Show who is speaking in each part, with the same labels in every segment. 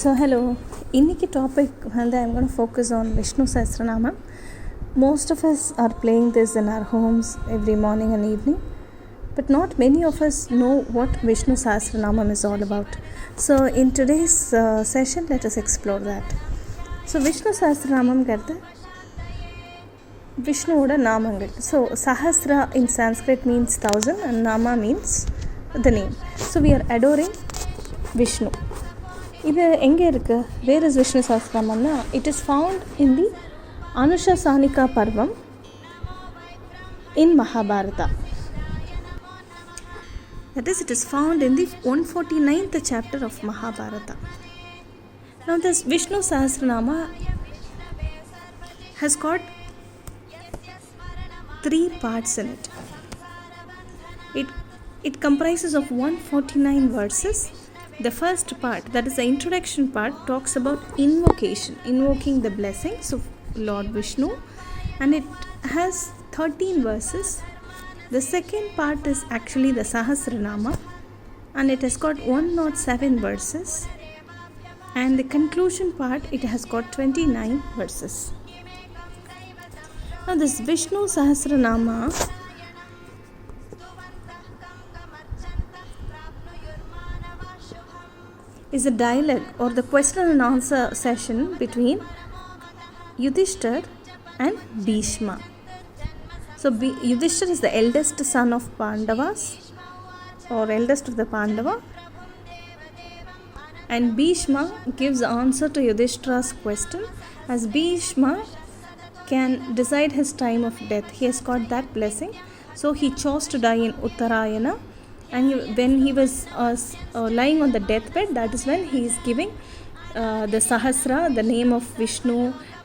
Speaker 1: So hello, இன்னைக்கு topic வந்து I'm going to focus on Vishnu Sahasranamam. Most of us are playing this in our homes every morning and evening, but not many of us know what Vishnu Sahasranamam is all about. So in today's session, let us explore that. So Vishnu Sahasranamam gartha Vishnuvoda namangal. So Sahasra in Sanskrit means 1000 and Nama means the name. So we are adoring Vishnu. இது எங்கே இருக்குது? Where is Vishnu சஹஸ்ரநாமம்னா it is found in the Anushasanika Parvam in Mahabharata. That is, it is found in the 149th chapter of Mahabharata. Now this Vishnu Sahasranama has got 3 parts in it. It comprises of 149 verses. The first part, that is the introduction part, talks about invocation, invoking the blessings of Lord Vishnu, and it has 13 verses. The second part is actually the Sahasranama, and it has got 107 verses, and the conclusion part, it has got 29 verses. Now this Vishnu Sahasranama is a dialogue or the question and answer session between Yudhishthir and Bhishma. So Yudhishthir is the eldest son of Pandavas or eldest of the Pandava, and Bhishma gives answer to Yudhishthira's question, as Bhishma can decide his time of death. He has got that blessing, so he chose to die in Uttarayana. And when he was lying on the deathbed, that is when he is giving the Sahasra, the name of Vishnu,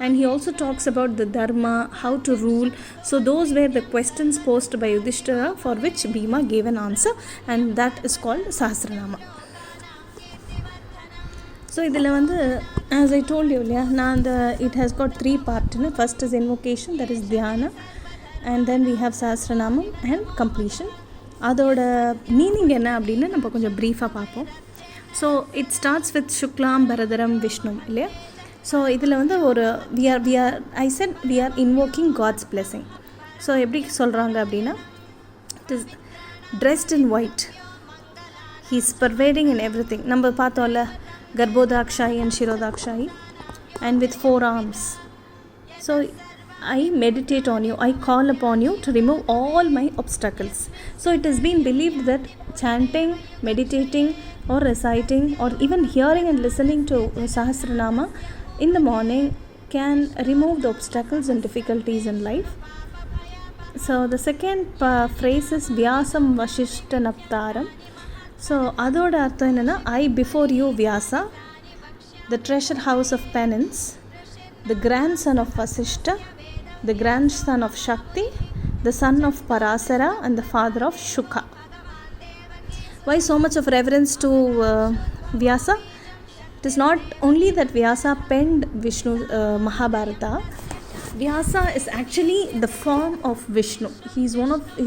Speaker 1: and he also talks about the Dharma, how to rule. So those were the questions posed by Yudhishthira, for which Bhima gave an answer, and that is called Sahasranama. So idhila vandu, as I told you, it has got 3 parts. First is invocation, that is dhyana, and then we have Sahasranamam and completion. அதோட meaning என்ன அப்படின்னு நம்ம கொஞ்சம் ப்ரீஃபாக பார்ப்போம். So it starts with Shuklam Bharadharam Vishnu இல்லையா. So இதில் வந்து ஒரு we are invoking god's blessing. So எப்படி சொல்கிறாங்க அப்படின்னா, it is dressed in white, he is pervading in everything. நம்ம பார்த்தோம்ல, கர்ப்போதாக்ஷாயி அண்ட் ஷிரோதாக்ஷாயி, and with 4 arms. So I meditate on you, I call upon you to remove all my obstacles. So it has been believed that chanting, meditating or reciting or even hearing and listening to Sahasranama in the morning can remove the obstacles and difficulties in life. So the second phrase is Vyasam Vashishta Naptaram. So adoda artham enna, I before you Vyasa, the treasure house of penance, the grandson of Vasishta, the grandson of Shakti, the son of Parasara, and the father of Shuka. Why so much of reverence to Vyasa? It is not only that Vyasa penned Vishnu Mahabharata. Vyasa is actually the form of Vishnu. He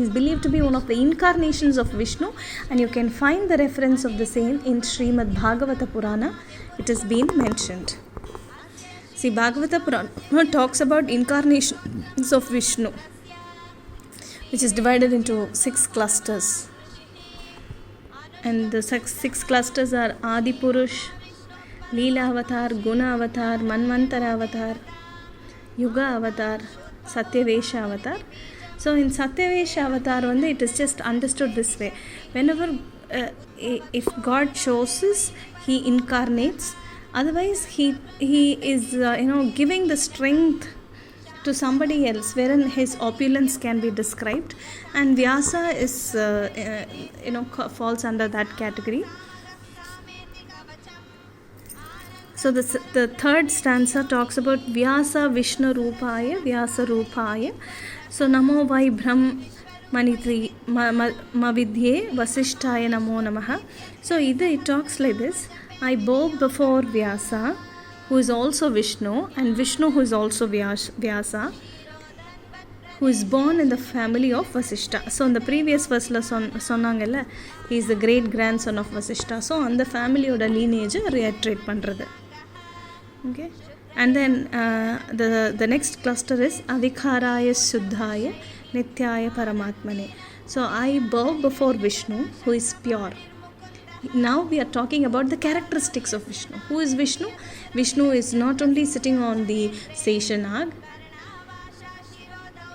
Speaker 1: is believed to be one of the incarnations of Vishnu, and you can find the reference of the same in Srimad Bhagavata Purana. It has been mentioned. See, Bhagavata Purana talks about incarnations of Vishnu, which is divided into 6 clusters. And the 6 clusters are Adi Purush, Leela Avatar, Guna Avatar, Manvantara Avatar, Yuga Avatar, Satyavesha Avatar. So in Satyavesha Avatar, it is just understood this way. Whenever, if God chooses, he incarnates. Otherwise he is giving the strength to somebody else, wherein his opulence can be described, and Vyasa is falls under that category. So the third stanza talks about Vyasa Vishnu Rupaya Vyasa Rupaya. So Namo Vai Brahm Manitri Mavidye Vasishtaya Namo Namaha. So either it talks like this: I bow before Vyasa, who is also Vishnu, and Vishnu, who is also Vyasa, who is born in the family of Vasishta. So in the previous verse சொன்னாங்கல்ல, he is the great grandson of Vasishta. So அந்த ஃபேமிலியோட lineage reiterate பண்ணுறது. Okay, and then the next cluster is Avikaraya Shuddhaya Nityaya Paramatmane. So I bow before Vishnu, who is pure. Now we are talking about the characteristics of Vishnu. Who is Vishnu? Vishnu is not only sitting on the Seshanag,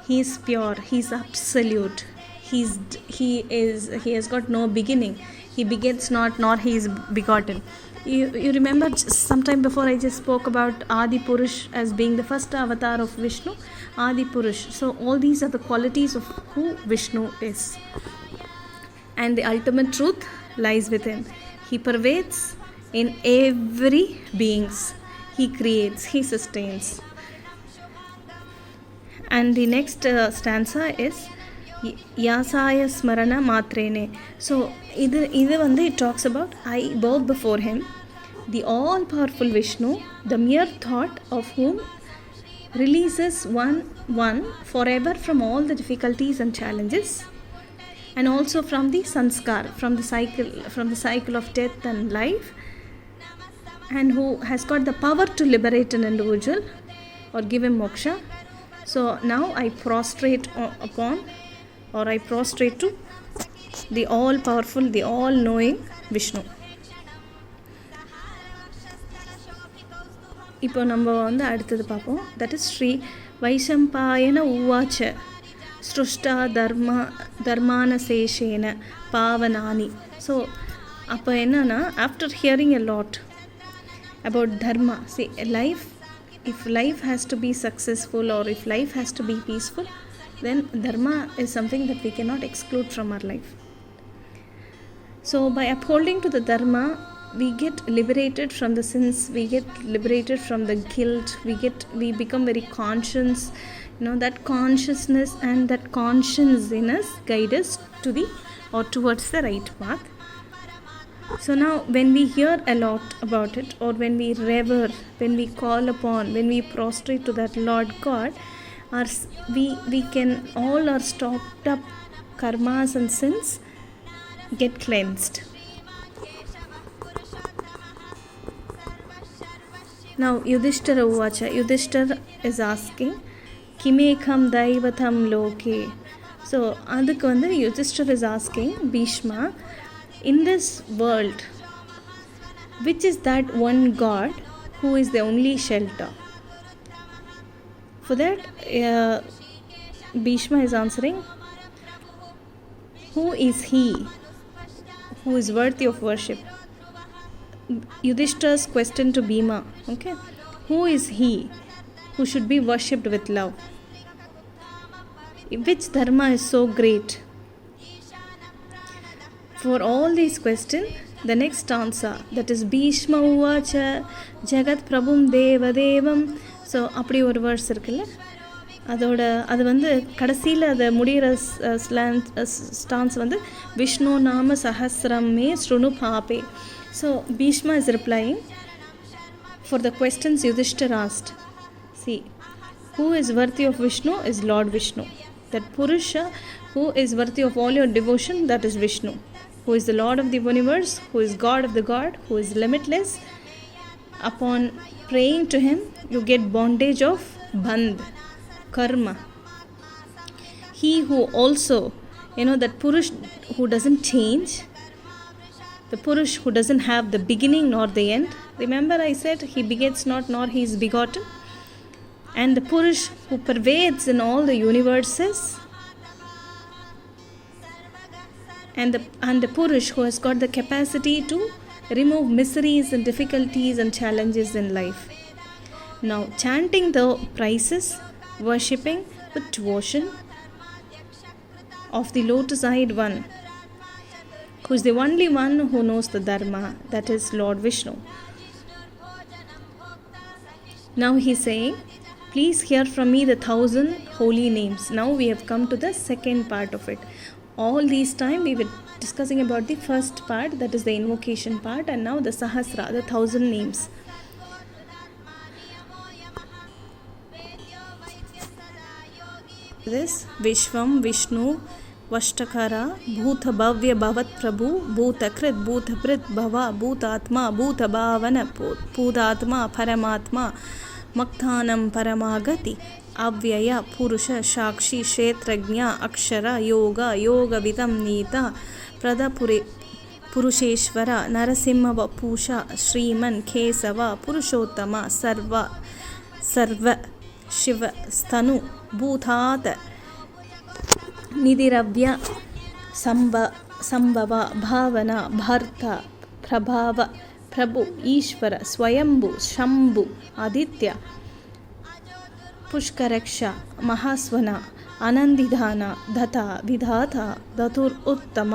Speaker 1: he is pure, he is absolute, he has got no beginning, he begets not nor he is begotten. You remember sometime before I just spoke about Adi Purush as being the first avatar of Vishnu, Adi Purush. So all these are the qualities of who Vishnu is. And the ultimate truth lies within. He pervades in every beings. He creates, he sustains. And the next stanza is Yasaya Smarana Matrene. So it talks about I bow before him, the all-powerful Vishnu, the mere thought of whom releases one forever from all the difficulties and challenges, and also from the sanskar, from the cycle of death and life, and who has got the power to liberate an individual or give him moksha. So now I prostrate to the all-powerful, the all-knowing Vishnu. இப்போ நம்ம வந்து அடுத்தது பார்ப்போம். That is Sri வைஷம்பாயன உவாச்ச ஸ்ருஷ்டா தர்மானசேஷேன பாவனானி. So அப்போ என்னன்னா, after hearing a lot about Dharma, see life, if life has to be successful or if life has to be peaceful, then dharma is something that we cannot exclude from our life. So by upholding to the dharma, we get liberated from the sins, we get liberated from the guilt, we become very conscious. That consciousness and that conscience in us guide us to the or towards the right path. So now when we hear a lot about it, or when we revere, when we call upon, when we prostrate to that Lord God, we can, all our stocked up karmas and sins get cleansed. Now Yudhishthira Uvacha, Yudhishthira is asking Kimekam Daivatam Loke. So adukku vandu Yudhishthira is asking Bhishma, in this world, which is that one God who is the only shelter? For that Bhishma is answering, who is he who is worthy of worship? Yudhishthira's question to Bhima, okay, who is he who should be worshipped with love? Which dharma is so great? For all these questions, the next stanza, that is Bhishma Uvacha Jagat Prabhum Devadevam. So அப்படி ஒரு verse இருக்குல்ல, அது வந்து கடைசியில் அதை முடிகிற stance வந்து விஷ்ணு நாம சஹஸ்ரம் மே ஸ்ருணு பாபே. So Bhishma is replying for the questions Yudhishthira asked. See, who is worthy of Vishnu is Lord Vishnu. That Purusha who is worthy of all your devotion, that is Vishnu, who is the Lord of the universe, who is God of the God, who is limitless. Upon praying to him, you get bondage of bandh, karma. He who also, that Purush who doesn't change, the Purush who doesn't have the beginning nor the end. Remember I said he begets not nor he is begotten. And the Purush who pervades in all the universes, and the Purush who has got the capacity to remove miseries and difficulties and challenges in life. Now chanting the praises, worshipping with devotion of the lotus-eyed one, who is the only one who knows the dharma, that is Lord Vishnu. Now he is saying, please hear from me the 1,000 holy names. Now we have come to the second part of it. All this time we were discussing about the first part, that is the invocation part, and now the Sahasra, the 1,000 names. This Vishvam, Vishnu, वष्टकरा भूतभव्य भवत्प्रभु भूतकृत् भूतभृत् भव भूतात्मा भूतभावन भूतात्मा परमात्मा मक्तानं परमागति अव्यय पुरुष साक्षी क्षेत्रज्ञ अक्षर योग योगविदं नीता प्रदपुरे पुरुषेश्वर नरसिंहवपूष श्रीमन् केशव पुरुषोत्तम सर्व शिव स्तनु भूतात् निधिरव्य संभव भावना भर्ता प्रभाव प्रभु ईश्वर स्वयंभु शंभु आदित्य पुष्करक्ष महास्वना आनंदिधान दता विधाता दतुरुत्तम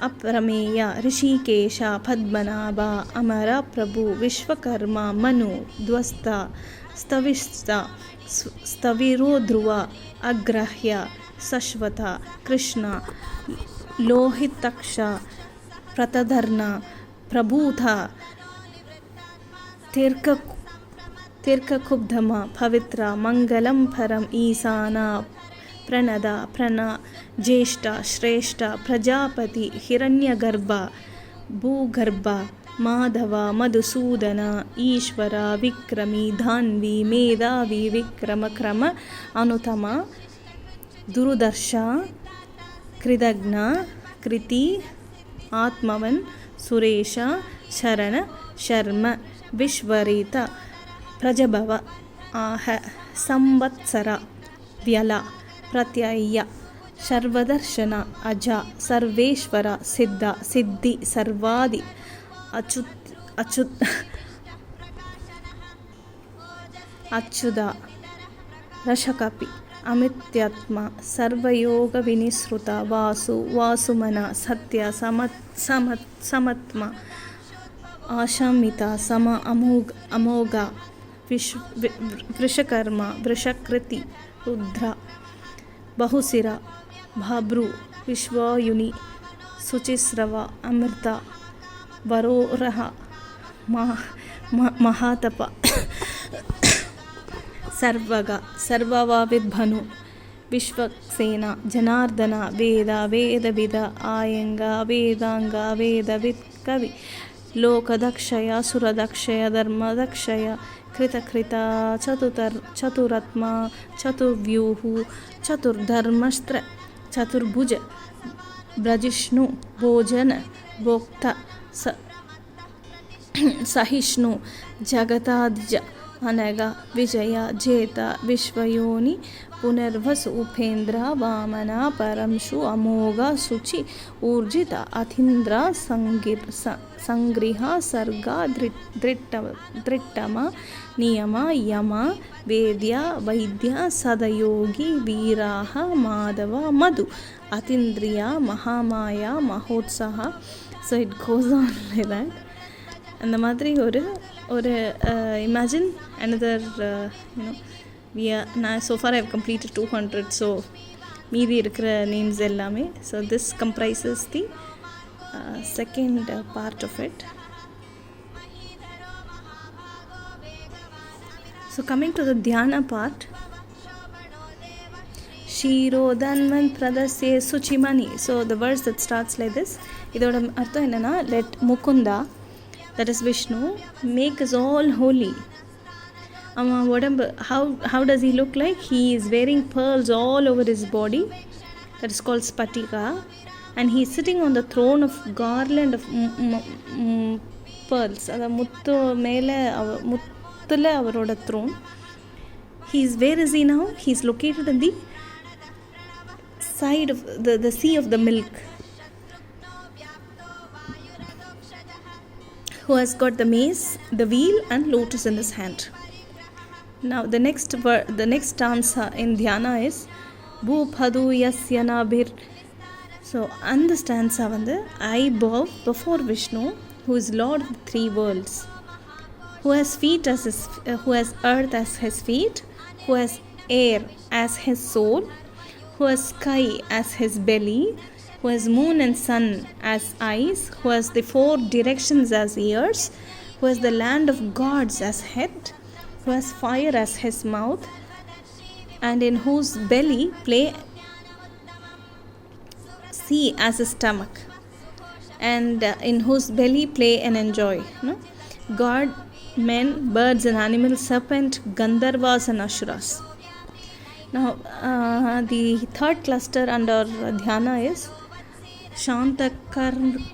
Speaker 1: अप्रमेय ऋषिकेश पद्मनाभ अमर प्रभु विश्वकर्मा मनु ध्वस्त स्तविस्त स्तविरो ध्रुव अग्रह्य शश्वत कृष्ण लोहितक्ष प्रतधर्न प्रभूत तीर्ककुब्धम पवित्र मंगलम परम ईशाना प्रणद प्रण ज्येष्ठ श्रेष्ठ प्रजापति हिरण्यगर्भ भूगर्भ माधव मधुसूदन ईश्वर विक्रमी धान्वी मेधावी विक्रम क्रम अनुतम दुर्दर्श कृतज्ञ कृति आत्मवन सुरेश शरण शर्म विश्वरीत प्रजभव आह संवत्सर व्यला प्रत्यय सर्वदर्शन अज सर्वेश्वर सिद्ध सिद्धि सर्वादि अच्युत रशकपि अमित्यात्मा सर्वयोग विनिसृत वासु वासुमन सत्य समत्मा आशामिता सम अमोघ वृषकर्मा वृषकृति रुद्र बहुशिर भाभ्रु विश्वायुनि शुचिस्रव अमृत वरोरह महातप सर्वग सर्ववाविद्भनु विश्वक्सेन जनार्दन वेद वेदविद आयंग वेदांग वेदविद कवि लोकदक्षय सुरदक्षय धर्मदक्षय कृतकृत चतुरात्मा चतुर्व्यूह चतुर्धर्मस्त्र चतुर्भुज ब्रजिष्णु भोजन भोक्ता सहिष्णु जगतादिज अनग विजय जेत विश्वयोनि पुनर्वसु उपेन्द्र वामन परंशु अमोघ शुचि ऊर्जित अतीन्द्र संगृह सर्ग दृट्टम नियम यम वेद्य वैद्य सदयोगी वीराह माधव मधु अतीन्द्रिय महामाया महोत्सव. So it goes on like that. அந்த மாதிரி ஒரு imagine another so far I have completed 200, so மீதி இருக்கிற names எல்லாமே. So this comprises the second part of it. So coming to the dhyana part, Shirodhanvan pradasye suchimani. So the verse that starts like this, இதோட அர்த்தம் என்னன்னா, let Mukunda, that is Vishnu, make us all holy. How does he look like? He is wearing pearls all over his body, that is called Spatika, and he is sitting on the throne of garland of pearls. Ada muttu mele muttula avaroda throne. Where is he now? He is located in the side of the sea of the milk, who has got the mace, the wheel and lotus in his hand. Now the next stanza in dhyana is Bhupadu yasya nabhir. So and the stanza vandu, I bow before Vishnu, who is Lord of the three worlds, who has feet as his, who has earth as his feet, who has air as his soul, who has sky as his belly, who has moon and sun as eyes, who has the four directions as ears, who has the land of gods as head, who has fire as his mouth, and in whose belly play sea as a stomach, and in whose belly play and enjoy. No? God, men, birds and animals, serpent, Gandharvas and Asuras. Now, the third cluster under dhyana is Shantakaram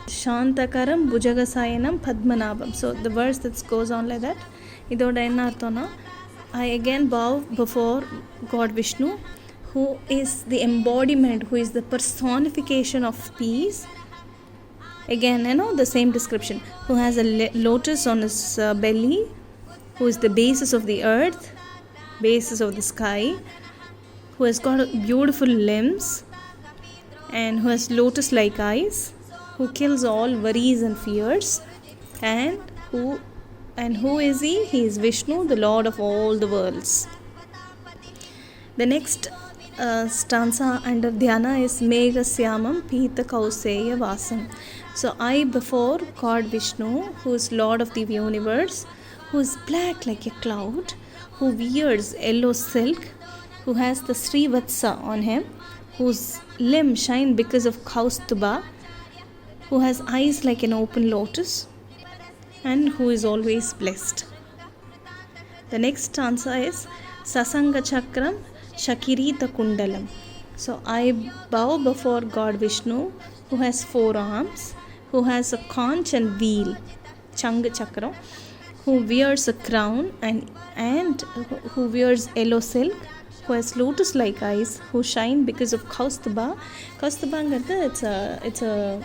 Speaker 1: Bhujagasayanam Padmanabham. So, the verse that goes on like that. Idoda enna arthona? I again bow before God Vishnu, who is the embodiment, who is the personification of peace. Again, the same description. Who has a lotus on his belly, who is the basis of the earth, basis of the sky, who has got beautiful limbs, and who has lotus-like eyes, who kills all worries and fears, and who is he? He is Vishnu, the Lord of all the worlds. The next stanza under dhyana is Megha Syamam Pita Kauseya Vasam. So I before God Vishnu, who is Lord of the universe, who is black like a cloud, who wears yellow silk, who has the Srivatsa on him, whose limbs shine because of Kaustuba, who has eyes like an open lotus, and who is always blessed. The next stanza is Sasanga Chakram Shakirita Kundalam. So I bow before God Vishnu, who has 4 arms, who has a conch and wheel, Changa Chakram, who wears a crown and who wears yellow silk, who has lotus-like eyes, who shine because of Kaustuba. Kaustuba it's a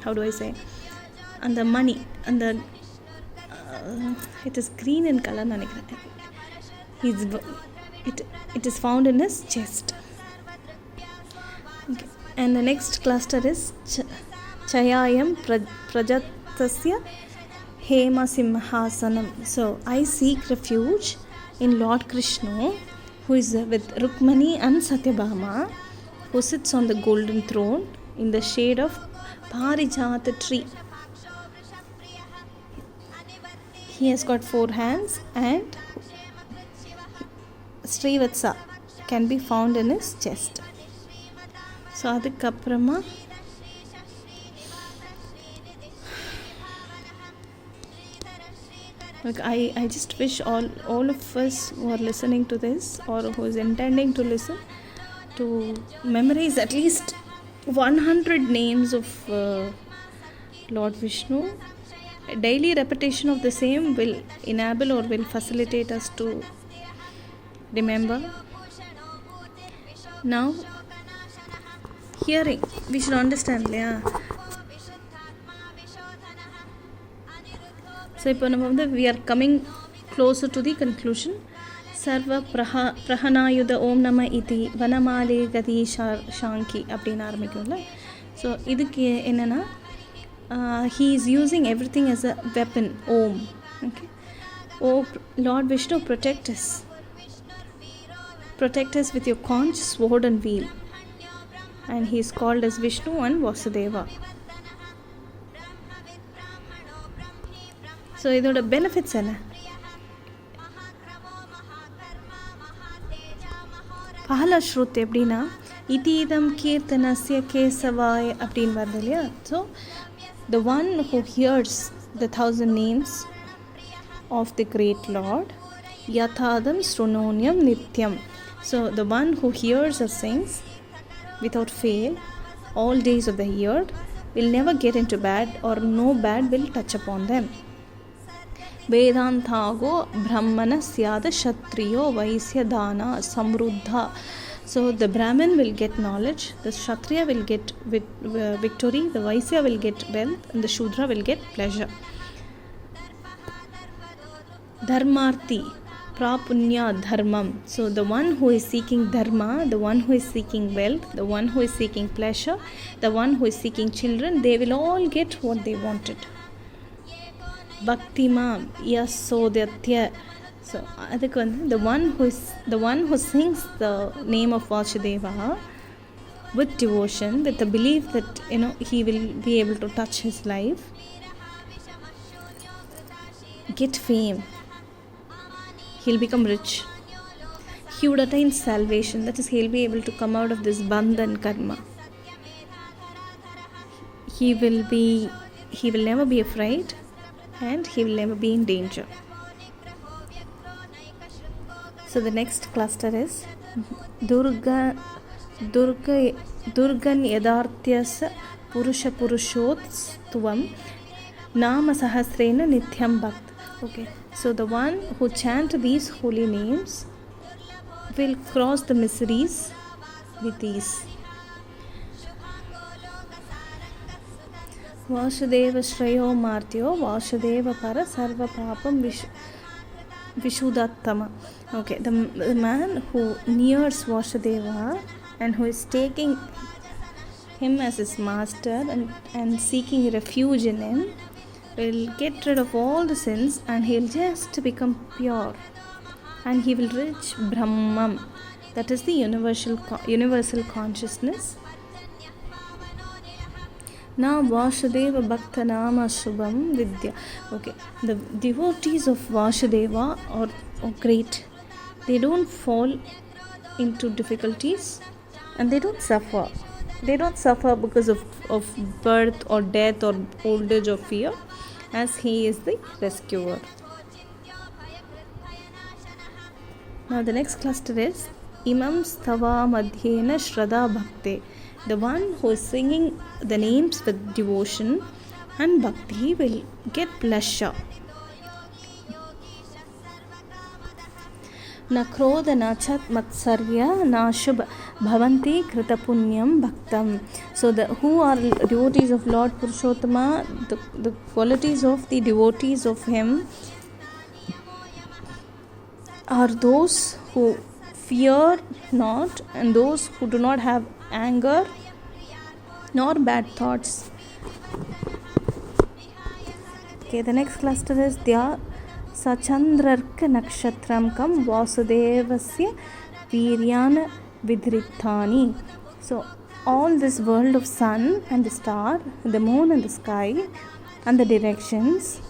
Speaker 1: how do I say? And the money and the it is green in color. It is found in his chest. Okay. And the next cluster is Chayayam Prajatasya Hema Simhasanam. So I seek refuge in Lord Krishna, who is with Rukmani and Satyabhama, who sits on the golden throne in the shade of Parijata tree. He has got 4 hands, and Srivatsa can be found in his chest. So adukapprama I just wish all of us who are listening to this, or who is intending to listen, to memorize at least 100 names of Lord Vishnu. A daily repetition of the same will enable or will facilitate us to remember. Now, hearing, we should understand, yeah. So, we are coming closer to the conclusion. Sarva Prahanayuda Om Nama Iti Vanamale Gati Shanki அப்படினு ஆரம்பிக்கும்ல. So, இதுக்கு என்னன்னா he is using everything as a weapon. Om. Okay. Oh Lord Vishnu, protect us. Protect us with your conch, sword and wheel. And he is called as Vishnu and Vasudeva. So, இதோட benefits என்ன? பஹலா ஸ்ருத் எப்படின்னா இதீதம் கீர்த்தனஸ்ய கேசவாய் அப்படின்னு வருது இல்லையா. So the one who hears the 1000 names of the great Lord, yathadam srunonyam nityam. So the one who hears or sings without fail all days of the year will never get into bad, or no bad will touch upon them. Vedanthago brahmana syada kshatriyo vaisya dana samruddha. So the Brahmin will get knowledge, the Kshatriya will get victory, the Vaisya will get wealth, and the Shudra will get pleasure. Dharmarthi prapunya dharmam. So the one who is seeking dharma, the one who is seeking wealth, the one who is seeking pleasure, the one who is seeking children, they will all get what they wanted. Bhaktima yasodatya. So adukku vandu the one who sings the name of Vasudeva with devotion, with the belief that he will be able to touch his life, get fame, he'll become rich, he would attain salvation, that is, he'll be able to come out of this bandhan karma. he will never be afraid, and he will never be in danger. So the next cluster is Durgan Yadartyasa Purusha Purushotstvam Nama Sahasrena Nityam Bhakt. Okay, so the one who chant these holy names will cross the miseries with ease. Vasudeva Shrayo Martyo Vasudeva Para Sarva Papam Vishudattama. Okay, the man who nears Vasudeva and who is taking him as his master and seeking refuge in him will get rid of all the sins, and he'll just become pure, and he will reach Brahman, that is the universal consciousness. Na Vasudeva Bhakta Nama Shubham Vidya. Okay, the devotees of Vasudeva are great. They don't fall into difficulties, and they don't suffer. They don't suffer because of birth or death or old age or fear, as he is the rescuer. Now the next cluster is Imam Stava Madhyena Shraddha Bhakte. The one who is singing the names with devotion and bhakti will get pleasure. Na krodha na chat matsarya na shubh bhavanti krita punyam bhaktam. So who are devotees of Lord Purushottama, the qualities of the devotees of him are those who fear not, and those who do not have anger nor bad thoughts. Okay, the next cluster is Dya Sachandrarka Nakshatram Kam Vasudevasya Viryana Vidritani. So all this world of sun and the star, the moon and the sky and the directions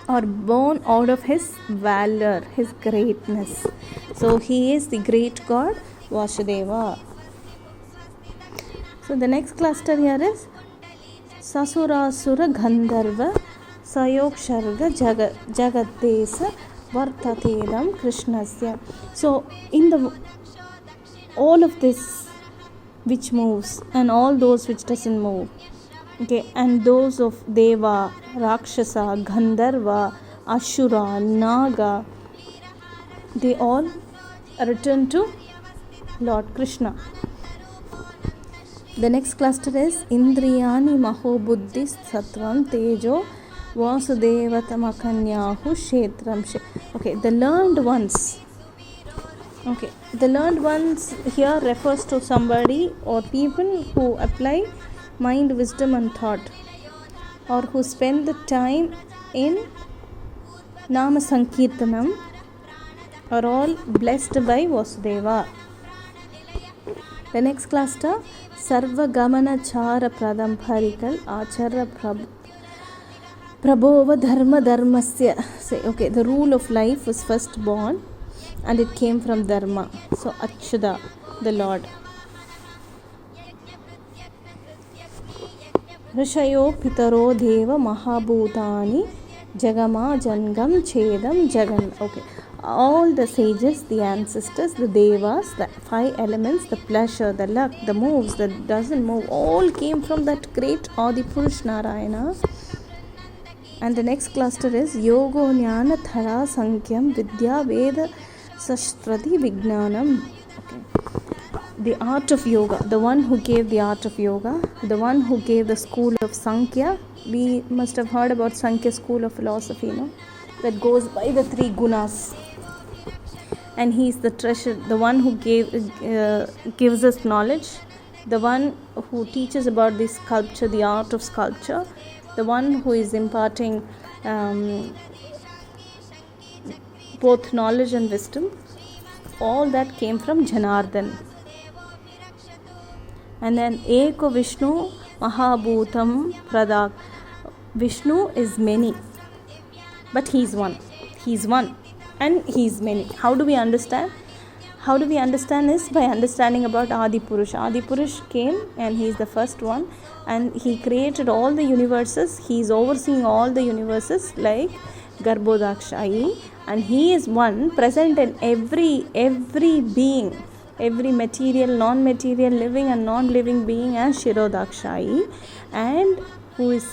Speaker 1: are born out of his valor, his greatness. So he is the great god Vasudeva. So the next cluster here is Sasurasura Gandharva Sayoksharga Jagatesa Vartatedam Krishnasya. So in all of this which moves and all those which doesn't move, okay, and those of Deva, Rakshasa, Gandharva, Ashura, Naga, they all return to Lord Krishna. The next cluster is Indriyani Mahobuddhis Sattvam Tejo Vasudevatamakanyahu Kshetram. Okay, the learned ones. Okay, the learned ones here refers to somebody or people who apply mind, wisdom and thought, or who spend the time in Nama Sankirtanam, are all blessed by Vasudeva. The next cluster Sarva Gamana Chara Pradam Parikal Achara Prabhova Dharma Dharmasya. Say, okay, the rule of life was first born and it came from Dharma. So Achyuta, the Lord. Rishayo Pitaro Deva Mahabhutani Jagama Jangam Chedam Jagan. Okay, all the sages, the ancestors, the devas, the 5 elements, the pleasure, the luck, the moves, that doesn't move, all came from that great Adipurush Narayana. And the next cluster is Yogo Jnana Thara Sankyam Vidya Veda Sastrati Vijnanam. Okay, the art of yoga, the one who gave the art of yoga, the one who gave the school of Sankhya. We must have heard about Sankhya school of philosophy, no? That goes by the 3 gunas. And he is the treasure, the one who gives us knowledge, the one who teaches about the sculpture, the art of sculpture, the one who is imparting both knowledge and wisdom. All that came from Janardhan. And then Eko Vishnu Mahabhutam Pradak. Vishnu is many, but he is one. He is one and he is many. How do we understand? How do we understand is by understanding about Adi Purush. Adi Purush came and he is the first one, and he created all the universes. He is overseeing all the universes like Garbhodakshayi, and he is one present in every being, every material, non-material, living and non-living being as Kshirodakshayi, and who is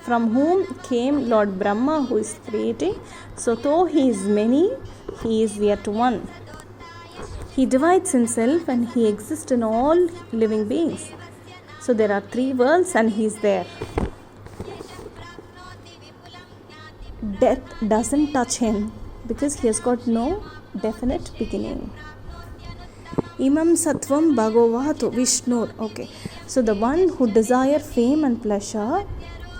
Speaker 1: from whom came Lord Brahma, who is creating. So though he is many, he is yet one. He divides himself and he exists in all living beings. So there are 3 worlds and he is there. Death doesn't touch him because he has got no definite beginning. Imam Sattvam Bhagavatu Vishnur. Okay, so the one who desire fame and pleasure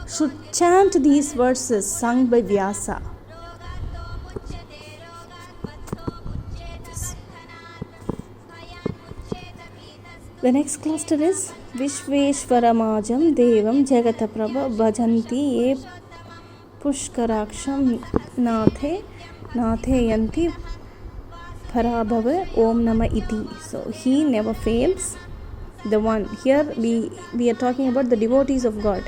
Speaker 1: should chant these verses sung by Vyasa. The next cluster is Vishveshwaramajam Devam Jagataprabha Bhajanti Ye Pushkaraksham Nathe Yanti Parabhava Om Nama Iti. So he never fails. The one here we are talking about the devotees of God.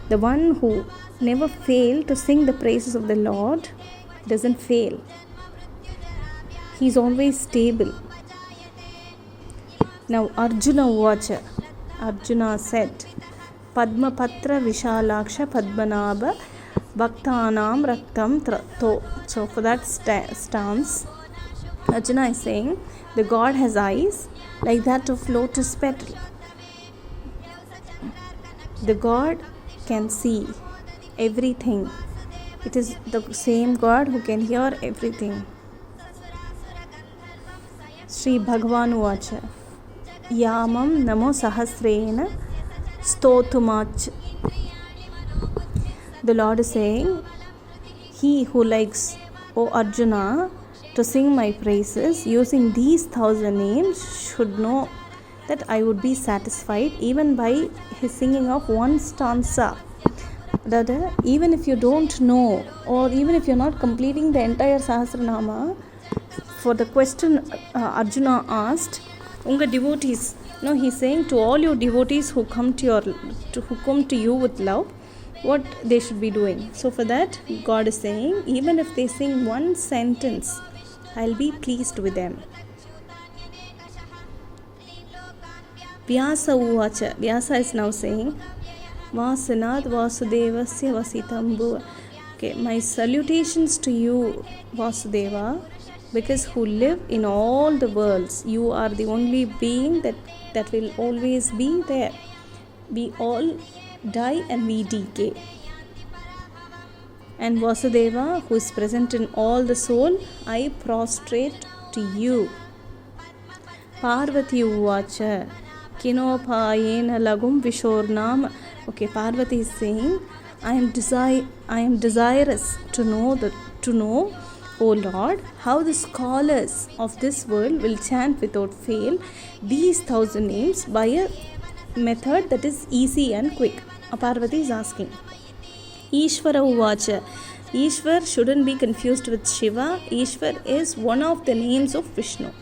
Speaker 1: The one who never fail to sing the praises of the Lord doesn't fail. He is always stable. Now Arjuna Uvacha. Arjuna said, Padma Patra Vishalaksha Padmanabha Bhaktanam Raktam Trato. So for that stance, Arjuna is saying the God has eyes like that of lotus petal. The God can see everything. It is the same God who can hear everything. Sri Bhagavan Uvacha. Yamam Namo Sahasrena Stotumach. The Lord is saying, he who likes, O Arjuna, to sing my praises using these 1,000 names should know that I would be satisfied even by his singing of one stanza. That even if you don't know, or even if you're not completing the entire Sahasranama, for the question Arjuna asked, Unga devotees, no, he's saying to all your devotees who come to you with love, what they should be doing. So for that, God is saying, even if they sing one sentence, I'll be pleased with them. Vyasa Uvacha. Vyasa is now saying, Vasanad Vasudevasya Vasitambu. Okay, my salutations to you, Vasudeva, because who live in all the worlds. You are the only being that will always be there. We all die and we decay. And Vasudeva, who is present in all the soul, I prostrate to you. Parvati Uvacha. Kinopayena Lagum Vishornam. Okay, Parvati is saying, I am desirous to know, O Lord, how the scholars of this world will chant without fail these 1,000 names by a method that is easy and quick. Parvati is asking. Ishvara Uvacha. Ishvar shouldn't be confused with Shiva. Ishvar is one of the names of Vishnu.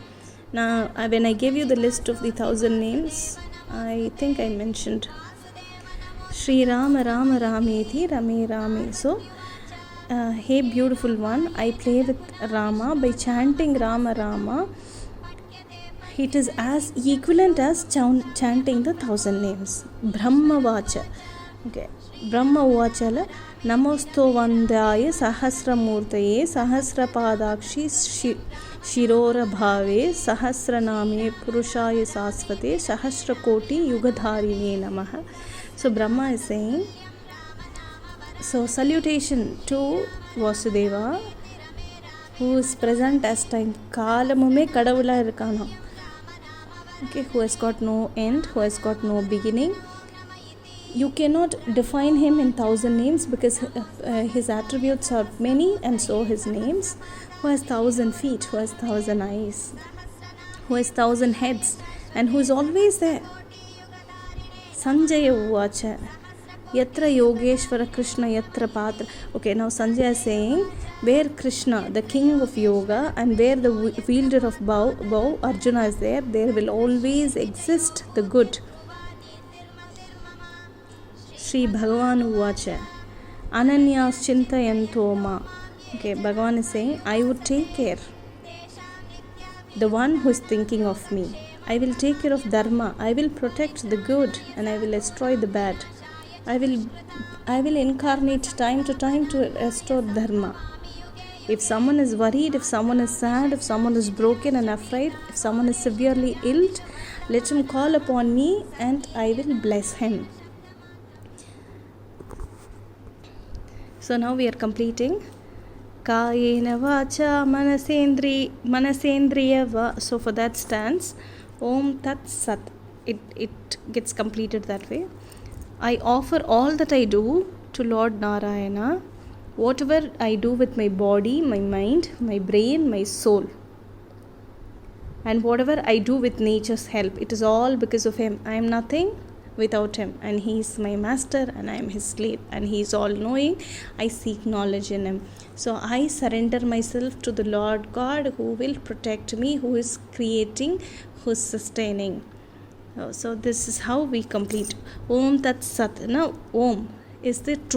Speaker 1: Now, when I gave you the list of the 1,000 names, I think I mentioned Shri Rama Rama Rameti Rame Rame. So, hey beautiful one, I play with Rama by chanting Rama Rama. It is as equivalent as chanting the 1,000 names. Brahma Vacha. Okay, Brahma Vachala Namosto Vandaya Sahasramurtaye Sahasrapadakshi Shirora Bhave Sahasraname Purushaya Sasvate Sahasrakoti Yugadharine Namaha. So Brahma is saying, so salutation to Vasudeva, who is present as time. Kalamume kadavula irukana. Okay, who has got no end, who has got no beginning. You cannot define him in 1,000 names because his attributes are many, and so his names. Who has 1,000 feet, who has 1,000 eyes, who has 1,000 heads, and who is always there. Sanjaya Uvacha. Yatra Yogeshwara Krishna Yatra Patra. Okay, now Sanjaya is saying, where Krishna, the king of yoga, and where the wielder of bow, Arjuna is there will always exist the good. Shri Bhagavan Uvacha Ananyas Chintayanto Ma. Okay, Bhagavan is saying, I would take care. The one who is thinking of me. I will take care of dharma. I will protect the good and I will destroy the bad. I will incarnate time to time to restore dharma. If someone is worried, if someone is sad, if someone is broken and afraid, if someone is severely ill, let him call upon me and I will bless him. So now we are completing Kayena Vacha Manasendriya Va. So for that stands Om Tat Sat. It gets completed that way. I offer all that I do to Lord Narayana, whatever I do with my body, my mind, my brain, my soul, and whatever I do with nature's help, it is all because of him. I am nothing without him, and he is my master and I am his slave, and he is all knowing. I seek knowledge in him. So I surrender myself to the Lord God, who will protect me, who is creating, who is sustaining. So this is how we complete Om Tat Sat. Now Om is the truth.